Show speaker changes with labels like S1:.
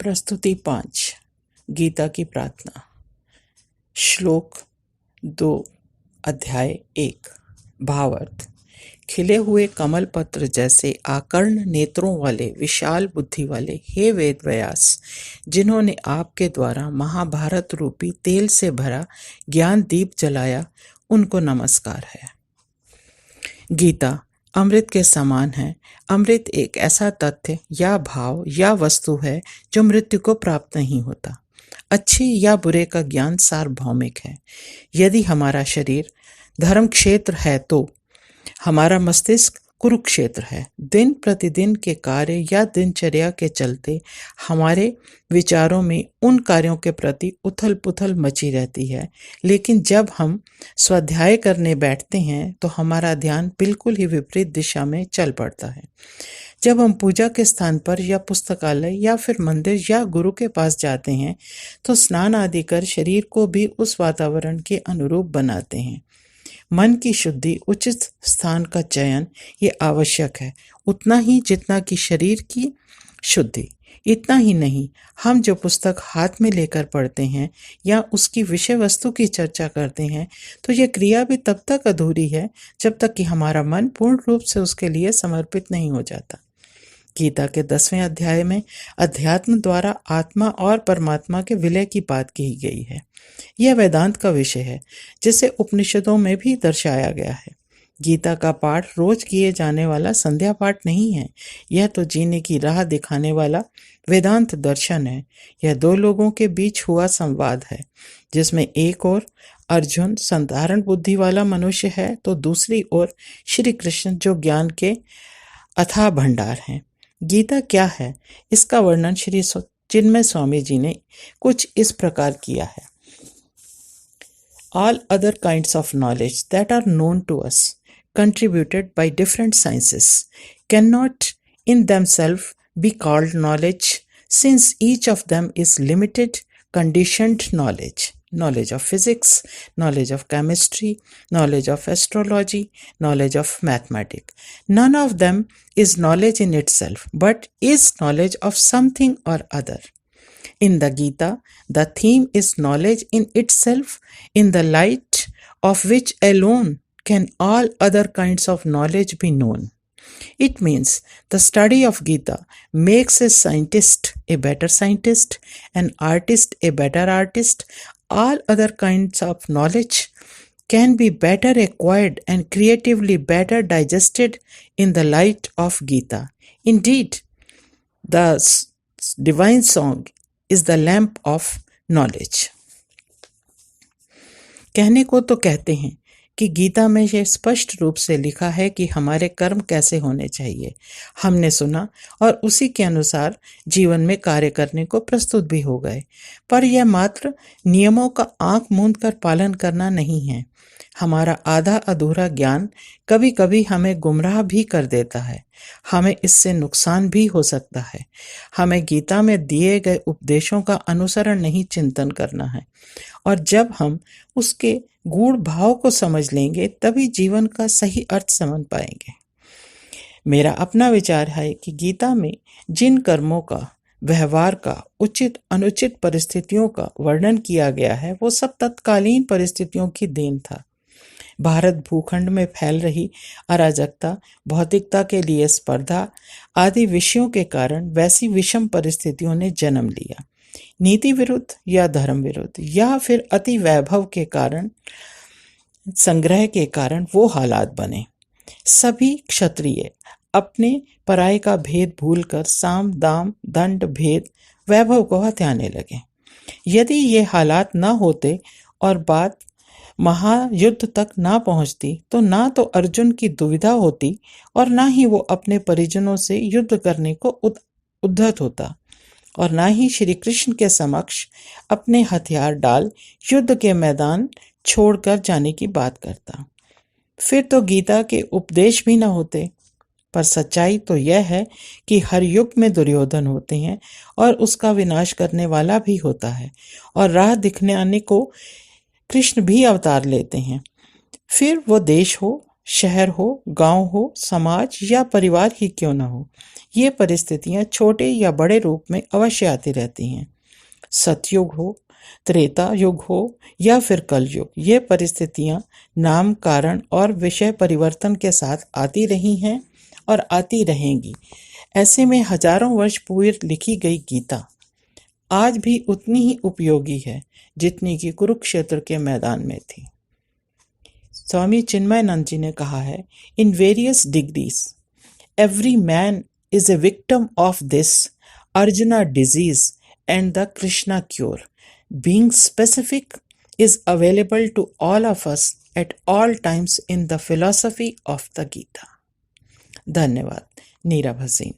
S1: प्रस्तुति 5 गीता की प्रार्थना। श्लोक 2 अध्याय 1। भावार्थ। खिले हुए कमल पत्र जैसे आकर्ण नेत्रों वाले विशाल बुद्धि वाले हे वेद व्यास, जिन्होंने आपके द्वारा महाभारत रूपी तेल से भरा ज्ञान दीप जलाया, उनको नमस्कार है। गीता अमृत के समान है। अमृत एक ऐसा तथ्य या भाव या वस्तु है जो मृत्यु को प्राप्त नहीं होता। अच्छे या बुरे का ज्ञान सार्वभौमिक है। यदि हमारा शरीर धर्म क्षेत्र है तो हमारा मस्तिष्क कुरुक्षेत्र है। दिन प्रतिदिन के कार्य या दिनचर्या के चलते हमारे विचारों में उन कार्यों के प्रति उथल पुथल मची रहती है, लेकिन जब हम स्वाध्याय करने बैठते हैं तो हमारा ध्यान बिल्कुल ही विपरीत दिशा में चल पड़ता है। जब हम पूजा के स्थान पर या पुस्तकालय या फिर मंदिर या गुरु के पास जाते हैं तो स्नान आदि कर शरीर को भी उस वातावरण के अनुरूप बनाते हैं। मन की शुद्धि, उचित स्थान का चयन ये आवश्यक है, उतना ही जितना कि शरीर की शुद्धि। इतना ही नहीं, हम जो पुस्तक हाथ में लेकर पढ़ते हैं या उसकी विषय वस्तु की चर्चा करते हैं तो यह क्रिया भी तब तक अधूरी है जब तक कि हमारा मन पूर्ण रूप से उसके लिए समर्पित नहीं हो जाता। गीता के 10वें अध्याय में अध्यात्म द्वारा आत्मा और परमात्मा के विलय की बात की गई है। यह वेदांत का विषय है जिसे उपनिषदों में भी दर्शाया गया है। गीता का पाठ रोज किए जाने वाला संध्या पाठ नहीं है। यह तो जीने की राह दिखाने वाला वेदांत दर्शन है। यह दो लोगों के बीच हुआ संवाद है, जिसमें एक ओर अर्जुन साधारण बुद्धि वाला मनुष्य है तो दूसरी ओर श्री कृष्ण जो ज्ञान के अथाह भंडार हैं। गीता क्या है, इसका वर्णन श्री चिन्मय स्वामी जी ने कुछ इस प्रकार किया है। All other kinds of knowledge that are known to us, contributed by different sciences, cannot in themselves be called knowledge, since each of them is limited, conditioned knowledge. Knowledge of physics, knowledge of chemistry, knowledge of astrology, knowledge of mathematics. None of them is knowledge in itself, but is knowledge of something or other. In the Gita, the theme is knowledge in itself, in the light of which alone can all other kinds of knowledge be known. It means the study of Gita makes a scientist a better scientist, an artist a better artist. All other kinds of knowledge can be better acquired and creatively better digested in the light of Gita. Indeed, the divine song is the lamp of knowledge. कहने को तो कहते हैं कि गीता में यह स्पष्ट रूप से लिखा है कि हमारे कर्म कैसे होने चाहिए। हमने सुना और उसी के अनुसार जीवन में कार्य करने को प्रस्तुत भी हो गए, पर यह मात्र नियमों का आंख मूंद कर पालन करना नहीं है। हमारा आधा अधूरा ज्ञान कभी कभी हमें गुमराह भी कर देता है। हमें इससे नुकसान भी हो सकता है। हमें गीता में दिए गए उपदेशों का अनुसरण नहीं, चिंतन करना है, और जब हम उसके गूढ़ भाव को समझ लेंगे तभी जीवन का सही अर्थ समझ पाएंगे। मेरा अपना विचार है कि गीता में जिन कर्मों का, व्यवहार का, उचित अनुचित परिस्थितियों का वर्णन किया गया है वो सब तत्कालीन परिस्थितियों की देन था। भारत भूखंड में फैल रही अराजकता, भौतिकता के लिए स्पर्धा आदि विषयों के कारण वैसी विषम परिस्थितियों ने जन्म लिया। नीति विरुद्ध या धर्म विरुद्ध या फिर अति वैभव के कारण, संग्रह के कारण वो हालात बने। सभी क्षत्रिय अपने पराये का भेद भूलकर साम दाम दंड भेद वैभव को हत्याने लगे। यदि ये हालात न होते और बात महायुद्ध तक ना पहुंचती तो ना तो अर्जुन की दुविधा होती और ना ही वो अपने परिजनों से युद्ध करने को उद्धत होता, और ना ही श्री कृष्ण के समक्ष अपने हथियार डाल युद्ध के मैदान छोड़कर जाने की बात करता। फिर तो गीता के उपदेश भी ना होते। पर सच्चाई तो यह है कि हर युग में दुर्योधन होते हैं और उसका विनाश करने वाला भी होता है, और राह दिखने आने को कृष्ण भी अवतार लेते हैं। फिर वो देश हो, शहर हो, गांव हो, समाज या परिवार ही क्यों न हो, ये परिस्थितियां छोटे या बड़े रूप में अवश्य आती रहती हैं। सतयुग हो, त्रेता युग हो या फिर कलयुग, ये परिस्थितियां नाम, कारण और विषय परिवर्तन के साथ आती रही हैं और आती रहेंगी। ऐसे में हजारों वर्ष पूर्व लिखी गई गीता आज भी उतनी ही उपयोगी है जितनी कि कुरुक्षेत्र के मैदान में थी। स्वामी चिन्मयानंद जी ने कहा है, in various degrees every man is a victim of this arjuna disease and the Krishna cure. Being specific is available to all of us at all times in the philosophy of the Gita. धन्यवाद। नीरा भसीन।